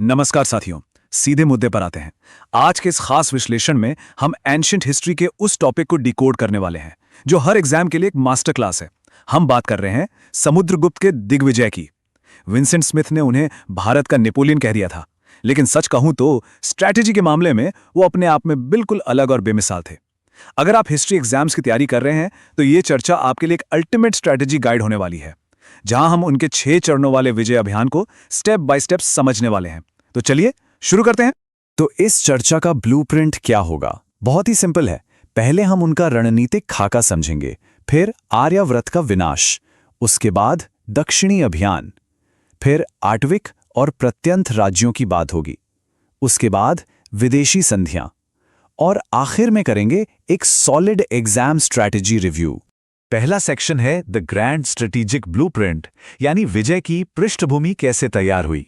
नमस्कार साथियों, सीधे मुद्दे पर आते हैं। आज के इस खास विश्लेषण में हम एंशिएंट हिस्ट्री के उस टॉपिक को डिकोड करने वाले हैं जो हर एग्जाम के लिए एक मास्टर क्लास है। हम बात कर रहे हैं समुद्रगुप्त के दिग्विजय की। विंसेंट स्मिथ ने उन्हें भारत का नेपोलियन कह दिया था, लेकिन सच कहूं तो स्ट्रैटेजी के मामले में वो अपने आप में बिल्कुल अलग और बेमिसाल थे। अगर आप हिस्ट्री एग्जाम्स की तैयारी कर रहे हैं तो ये चर्चा आपके लिए एक अल्टीमेट स्ट्रैटेजी गाइड होने वाली है, जहां हम उनके 6 चरणों वाले विजय अभियान को स्टेप बाय स्टेप समझने वाले हैं। तो चलिए शुरू करते हैं। तो इस चर्चा का ब्लूप्रिंट क्या होगा? बहुत ही सिंपल है। पहले हम उनका रणनीतिक खाका समझेंगे, फिर आर्यावर्त का विनाश, उसके बाद दक्षिणी अभियान, फिर आटविक और प्रत्यंत राज्यों की बात होगी, उसके बाद विदेशी संधियां, और आखिर में करेंगे एक सॉलिड एग्जाम स्ट्रैटेजी रिव्यू। पहला सेक्शन है द ग्रैंड स्ट्रेटेजिक ब्लूप्रिंट, यानी विजय की पृष्ठभूमि कैसे तैयार हुई।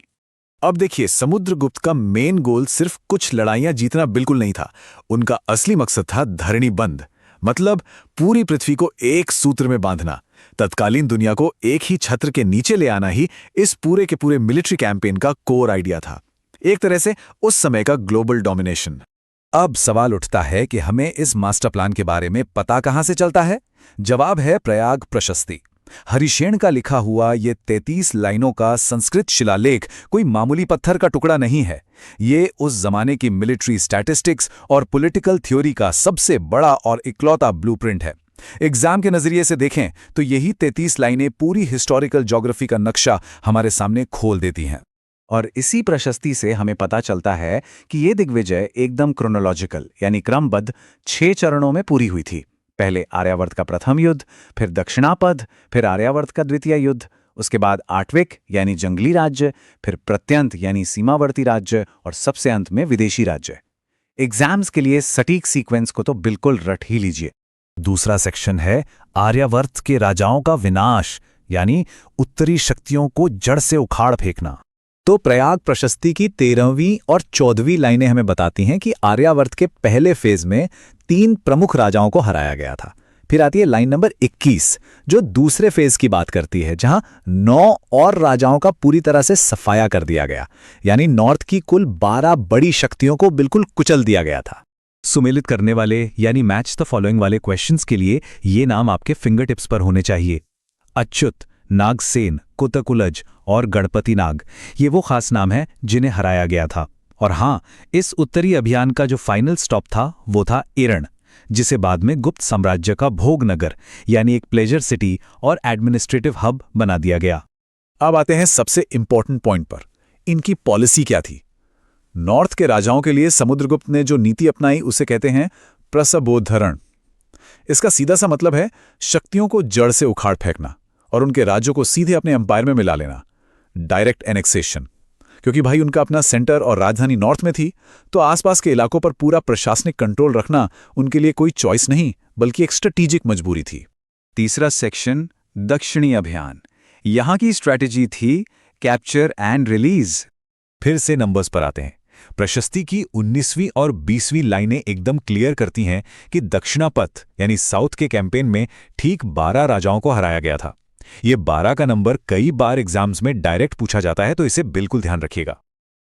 अब देखिए, समुद्रगुप्त का मेन गोल सिर्फ कुछ लड़ाइयां जीतना बिल्कुल नहीं था। उनका असली मकसद था धरणी बंध, मतलब पूरी पृथ्वी को एक सूत्र में बांधना। तत्कालीन दुनिया को एक ही छत्र के नीचे ले आना ही इस पूरे के पूरे मिलिट्री कैंपेन का कोर आइडिया था। एक तरह से उस समय का ग्लोबल डोमिनेशन। अब सवाल उठता है कि हमें इस मास्टर प्लान के बारे में पता कहां से चलता है? जवाब है प्रयाग प्रशस्ति। हरिशेन का लिखा हुआ ये 33 लाइनों का संस्कृत शिलालेख कोई मामूली पत्थर का टुकड़ा नहीं है। ये उस जमाने की मिलिट्री स्टैटिस्टिक्स और पॉलिटिकल थ्योरी का सबसे बड़ा और इकलौता ब्लूप्रिंट है। एग्जाम के नजरिए से देखें तो यही 33 लाइनें पूरी हिस्टोरिकल ज्योग्राफी का नक्शा हमारे सामने खोल देती हैं। और इसी प्रशस्ति से हमें पता चलता है कि ये दिग्विजय एकदम क्रोनोलॉजिकल यानी क्रमबद्ध 6 चरणों में पूरी हुई थी। पहले आर्यावर्त का प्रथम युद्ध, फिर दक्षिणापद, फिर आर्यावर्त का द्वितीय युद्ध, उसके बाद आटविक यानी जंगली राज्य, फिर प्रत्यंत यानी सीमावर्ती राज्य, और सबसे अंत में विदेशी राज्य। एग्जाम्स के लिए सटीक सीक्वेंस को तो बिल्कुल रट ही लीजिए। दूसरा सेक्शन है आर्यावर्त के राजाओं का विनाश, यानी उत्तरी शक्तियों को जड़ से उखाड़ फेंकना। तो प्रयाग प्रशस्ति की 13वीं और 14वीं लाइनें हमें बताती हैं कि आर्यावर्त के पहले फेज में 3 प्रमुख राजाओं को हराया गया था। फिर आती है लाइन नंबर 21, जो दूसरे फेज की बात करती है, जहां 9 और राजाओं का पूरी तरह से सफाया कर दिया गया, यानी नॉर्थ की कुल 12 बड़ी शक्तियों को बिल्कुल कुचल दिया गया था। सुमेलित करने वाले यानी मैच द फॉलोइंग वाले क्वेश्चंस के लिए ये नाम आपके फिंगर टिप्स पर होने चाहिए। अच्युत, नागसेन, कुतकुलज और गणपति नाग, ये वो खास नाम हैं जिन्हें हराया गया था। और हां, इस उत्तरी अभियान का जो फाइनल स्टॉप था वो था एरण, जिसे बाद में गुप्त साम्राज्य का भोगनगर यानी एक प्लेजर सिटी और एडमिनिस्ट्रेटिव हब बना दिया गया। अब आते हैं सबसे इंपॉर्टेंट पॉइंट पर। इनकी पॉलिसी क्या थी? नॉर्थ के राजाओं के लिए समुद्रगुप्त ने जो नीति अपनाई उसे कहते हैं प्रसबोधरण। इसका सीधा सा मतलब है शक्तियों को जड़ से उखाड़ फेंकना और उनके राज्यों को सीधे अपने एम्पायर में मिला लेना, डायरेक्ट एनेक्सेशन। क्योंकि भाई उनका अपना सेंटर और राजधानी नॉर्थ में थी, तो आसपास के इलाकों पर पूरा प्रशासनिक कंट्रोल रखना उनके लिए कोई चॉइस नहीं बल्कि एक स्ट्रेटेजिक मजबूरी थी। तीसरा सेक्शन दक्षिणी अभियान। यहां की स्ट्रैटेजी थी कैप्चर एंड रिलीज। फिर से नंबर्स पर आते हैं। प्रशस्ति की 19वीं और 20वीं लाइनें एकदम क्लियर करती हैं कि दक्षिणापथ यानी साउथ के कैंपेन में ठीक 12 राजाओं को हराया गया था। ये 12 का नंबर कई बार एग्जाम्स में डायरेक्ट पूछा जाता है, तो इसे बिल्कुल ध्यान रखिएगा।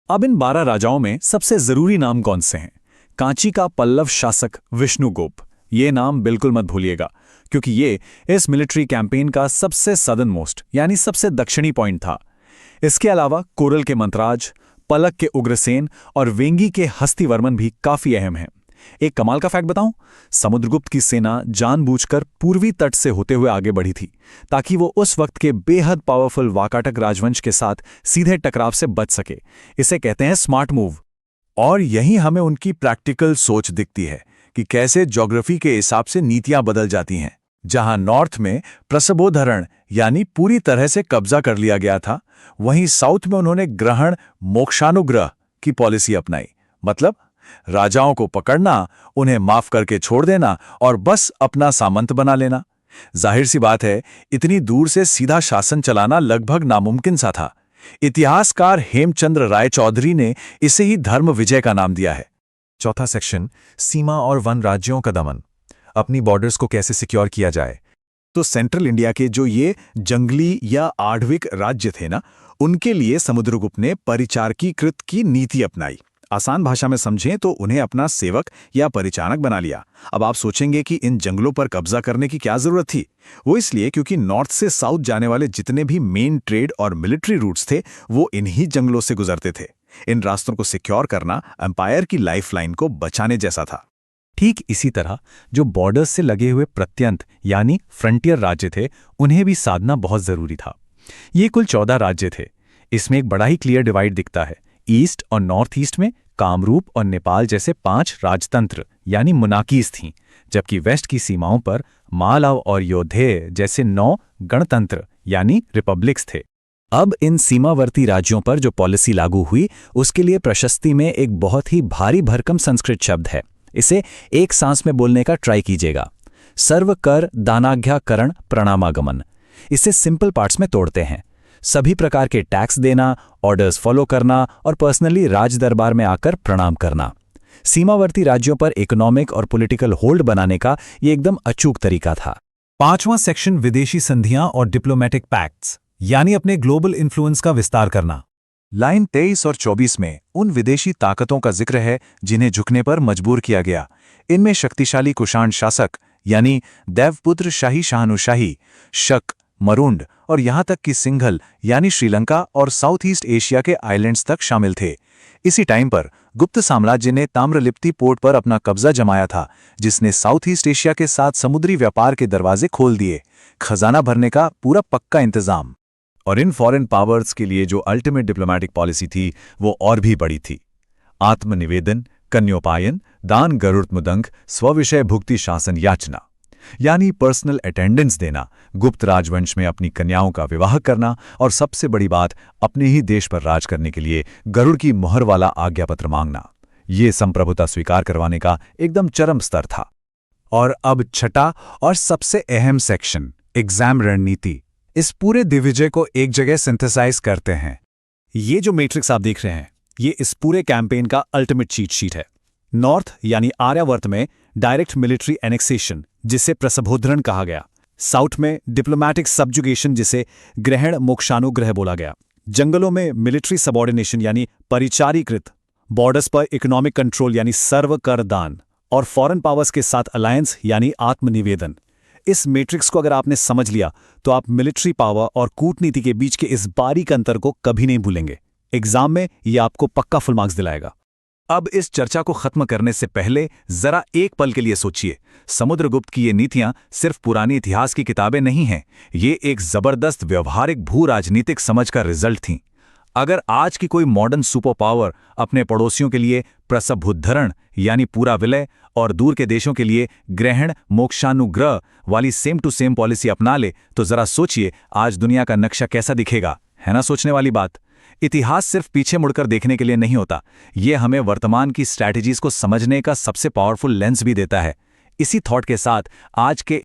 अब इन 12 राजाओं में सबसे जरूरी नाम कौन से हैं? कांची का पल्लव शासक विष्णुगुप, ये नाम बिल्कुल मत भूलिएगा, क्योंकि ये इस मिलिट्री कैंपेन का सबसे सदर्न मोस्ट यानी सबसे दक्षिणी पॉइंट था। इसके अलावा कोरल के मंत्राज, पलक के उग्रसेन और वेंगी के हस्तिवर्मन भी काफी अहम हैं। एक कमाल का फैक्ट बताऊं, समुद्रगुप्त की सेना जानबूझकर पूर्वी तट से होते हुए आगे बढ़ी थी ताकि वो उस वक्त के बेहद पावरफुल वाकाटक राजवंश के साथ सीधे टकराव से बच सके। इसे कहते हैं स्मार्ट मूव। और यहीं हमें उनकी प्रैक्टिकल सोच दिखती है कि कैसे ज्योग्राफी के हिसाब से नीतियां बदल जाती हैं। जहां नॉर्थ में प्रसबोधरण यानी पूरी तरह से कब्जा कर लिया गया था, वहीं साउथ में उन्होंने ग्रहण मोक्षानुग्रह की पॉलिसी अपनाई। मतलब राजाओं को पकड़ना, उन्हें माफ करके छोड़ देना और बस अपना सामंत बना लेना। जाहिर सी बात है, इतनी दूर से सीधा शासन चलाना लगभग नामुमकिन सा था। इतिहासकार हेमचंद्र राय चौधरी ने इसे ही धर्म विजय का नाम दिया है। चौथा सेक्शन सीमा और वन राज्यों का दमन। अपनी बॉर्डर्स को कैसे सिक्योर किया जाए। तो सेंट्रल इंडिया के जो ये जंगली या आढ़विक राज्य थे ना, उनके लिए समुद्रगुप्त ने परिचारकीकृत की नीति अपनाई। आसान भाषा में समझें तो उन्हें अपना सेवक या परिचारक बना लिया। अब आप सोचेंगे कि इन जंगलों पर कब्जा करने की क्या जरूरत थी? वो इसलिए क्योंकि नॉर्थ से साउथ जाने वाले जितने भी मेन ट्रेड और मिलिट्री रूट्स थे वो इन्हीं जंगलों से गुजरते थे। इन रास्तों को सिक्योर करना एम्पायर की लाइफलाइन को बचाने जैसा था। ठीक इसी तरह जो बॉर्डर्स से लगे हुए प्रत्यंत यानी फ्रंटियर राज्य थे, उन्हें भी साधना बहुत जरूरी था। ये कुल 14 राज्य थे। इसमें एक बड़ा ही क्लियर डिवाइड दिखता है। ईस्ट और नॉर्थ ईस्ट में कामरूप और नेपाल जैसे 5 राजतंत्र यानी मोनार्कीज थीं, जबकि वेस्ट की सीमाओं पर मालव और योधेय जैसे 9 गणतंत्र यानी रिपब्लिक्स थे। अब इन सीमावर्ती राज्यों पर जो पॉलिसी लागू हुई उसके लिए प्रशस्ति में एक बहुत ही भारी भरकम संस्कृत शब्द है। इसे एक सांस में बोलने का ट्राई कीजिएगा। सर्व कर दानाज्ञाकरण प्रणामागमन। इसे सिंपल पार्ट्स में तोड़ते हैं। सभी प्रकार के टैक्स देना, ऑर्डर्स फॉलो करना और पर्सनली राज दरबार में आकर प्रणाम करना। सीमावर्ती राज्यों पर इकोनॉमिक और पॉलिटिकल होल्ड बनाने का ये एकदम अचूक तरीका था। 5वां सेक्शन विदेशी संधियां और डिप्लोमेटिक पैक्ट्स यानी अपने ग्लोबल इन्फ्लुएंस का विस्तार करना। लाइन 23 और 24 में उन विदेशी ताकतों का जिक्र है जिन्हें झुकने पर मजबूर किया गया। इनमें शक्तिशाली कुषाण शासक यानी देवपुत्र शाही शाहनुशाही, शक, मरुंड और यहां तक कि सिंघल यानी श्रीलंका और साउथ ईस्ट एशिया के आइलैंड्स तक शामिल थे। इसी टाइम पर गुप्त साम्राज्य ने ताम्रलिप्ति पोर्ट पर अपना कब्जा जमाया था, जिसने साउथ ईस्ट एशिया के साथ समुद्री व्यापार के दरवाजे खोल दिए। खजाना भरने का पूरा पक्का इंतजाम। और इन फॉरेन पावर्स के लिए जो अल्टीमेट डिप्लोमैटिक पॉलिसी थी वो और भी बड़ी थी। आत्मनिवेदन, कन्योपायन, दान गरुड़मुदंग, स्वविषय भुक्ति शासन याचना यानी पर्सनल अटेंडेंस देना, गुप्त राजवंश में अपनी कन्याओं का विवाह करना और सबसे बड़ी बात अपने ही देश पर राज करने के लिए गरुड़ की मोहर वाला आज्ञापत्र मांगना। ये संप्रभुता स्वीकार करवाने का एकदम चरम स्तर था। और अब छठा और सबसे अहम सेक्शन, एग्जाम रणनीति, इस पूरे दिग्विजय को एक जगह सिंथेसाइज करते हैं। ये जो मैट्रिक्स आप देख रहे हैं ये इस पूरे कैंपेन का अल्टीमेट चीट शीट है। नॉर्थ यानी आर्यावर्त में डायरेक्ट मिलिट्री एनेक्सेशन जिसे प्रसभोद्रण कहा गया। साउथ में डिप्लोमैटिक सबजुगेशन जिसे ग्रहण मोक्षानुग्रह बोला गया। जंगलों में मिलिट्री सबॉर्डिनेशन यानी परिचारीकृत। बॉर्डर्स पर इकोनॉमिक कंट्रोल यानी सर्व कर दान। और फॉरेन पावर्स के साथ अलायंस यानी आत्मनिवेदन। इस मैट्रिक्स को अगर आपने समझ लिया तो आप मिलिट्री पावर और कूटनीति के बीच के इस बारीक अंतर को कभी नहीं भूलेंगे। एग्जाम में ये आपको पक्का फुल मार्क्स दिलाएगा। अब इस चर्चा को खत्म करने से पहले जरा एक पल के लिए सोचिए। समुद्रगुप्त की ये नीतियां सिर्फ पुराने इतिहास की किताबें नहीं हैं, ये एक जबरदस्त व्यवहारिक भू राजनीतिक समझ का रिजल्ट थीं। अगर आज की कोई मॉडर्न सुपर पावर अपने पड़ोसियों के लिए प्रसभुद्धरण यानी पूरा विलय और दूर के देशों के लिए ग्रहण मोक्षानुग्रह वाली सेम टू सेम पॉलिसी अपना ले तो जरा सोचिए आज दुनिया का नक्शा कैसा दिखेगा। है ना सोचने वाली बात। इतिहास सिर्फ पीछे मुड़कर देखने के लिए नहीं होता, ये हमें वर्तमान की स्ट्रैटेजीज को समझने का सबसे पावरफुल लेंस भी देता है। इसी थॉट के साथ आज के